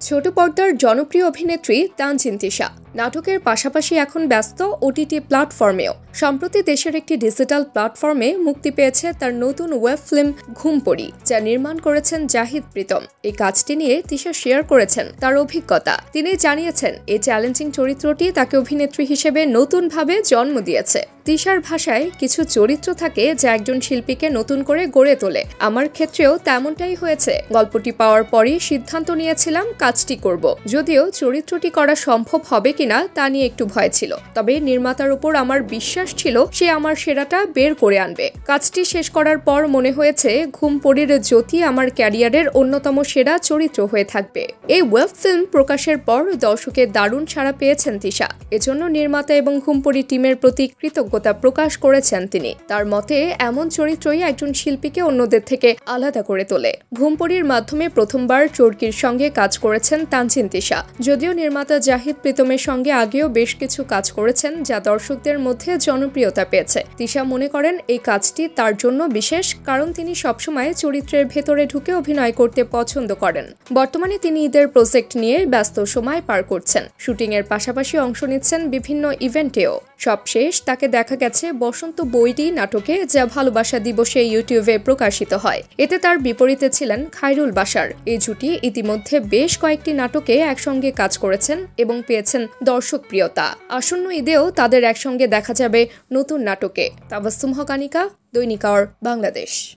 ছোট পর্দার জনপ্রিয় অভিনেত্রী তানজিন তিশা নাটকের পাশাপাশি এখন ব্যস্ত ওটিটি প্ল্যাটফর্মেও। সম্প্রতি দেশের একটি ডিজিটাল প্ল্যাটফর্মে মুক্তি পেয়েছে তার নতুন ওয়েব ফিল্ম ঘুমপড়ি, যা নির্মাণ করেছেন জাহিদ প্রীতম। এই কাজটি নিয়ে তিশা শেয়ার করেছেন তার অভিজ্ঞতা। তিনি জানিয়েছেন, এই চ্যালেঞ্জিং চরিত্রটি তাকে অভিনেত্রী হিসেবে নতুনভাবে জন্ম দিয়েছে। তিশার ভাষায়, কিছু চরিত্র থাকে যা একজন শিল্পীকে নতুন করে গড়ে তোলে। আমার ক্ষেত্রেও তেমনটাই হয়েছে। গল্পটি পাওয়ার পরই সিদ্ধান্ত নিয়েছিলাম কাজটি করব। যদিও চরিত্রটি করা সম্ভব হবে কিনা তা নিয়ে একটু ভয় ছিল, তবে নির্মাতার উপর আমার বিশ্বাস ছিল সে আমার সেরাটা বের করে আনবে। কাজটি শেষ করার পর মনে হয়েছে ঘুমপড়ির জ্যোতি আমার ক্যারিয়ারের অন্যতম সেরা চরিত্র হয়ে থাকবে। এই ওয়েব ফিল্ম প্রকাশের পর দর্শকের দারুণ সাড়া পেয়েছেন তিশা। এজন্য নির্মাতা এবং ঘুমপড়ি টিমের প্রতি কৃতজ্ঞতা প্রকাশ করেছেন তিনি। তার মতে, এমন চরিত্রই একজন শিল্পীকে অন্যদের থেকে আলাদা করে তোলে। ঘুমপড়ির মাধ্যমে প্রথমবার চরকির সঙ্গে কাজ করেছেন তানজিন তিশা। যদিও নির্মাতা জাহিদ প্রীতমের সঙ্গে আগেও বেশ কিছু কাজ করেছেন, যা দর্শকদের মধ্যে জনপ্রিয়তা পেয়েছে। তিশা মনে করেন এই কাজটি তার জন্য বিশেষ, কারণ তিনি সবসময় চরিত্রের ভেতরে ঢুকে অভিনয় করতে পছন্দ করেন। বর্তমানে তিনি ঈদের প্রজেক্ট নিয়ে ব্যস্ত সময় পার করছেন। শুটিংয়ের পাশাপাশি অংশ নিচ্ছেন বিভিন্ন ইভেন্টেও। সবশেষ তাকে দেখা গেছে বসন্ত বৈরী নাটকে, যা ভালোবাসা দিবসে ইউটিউবে প্রকাশিত হয়। এতে তার বিপরীতে ছিলেন খায়রুল বাশার। এই জুটি ইতিমধ্যে বেশ কয়েকটি নাটকে একসঙ্গে কাজ করেছেন এবং পেয়েছেন দর্শক প্রিয়তা। আসন্ন ঈদেও তাদের একসঙ্গে দেখা যাবে নতুন নাটকে। তাবাসসুম হক আনিকা, দৈনিক আওয়ার, বাংলাদেশ।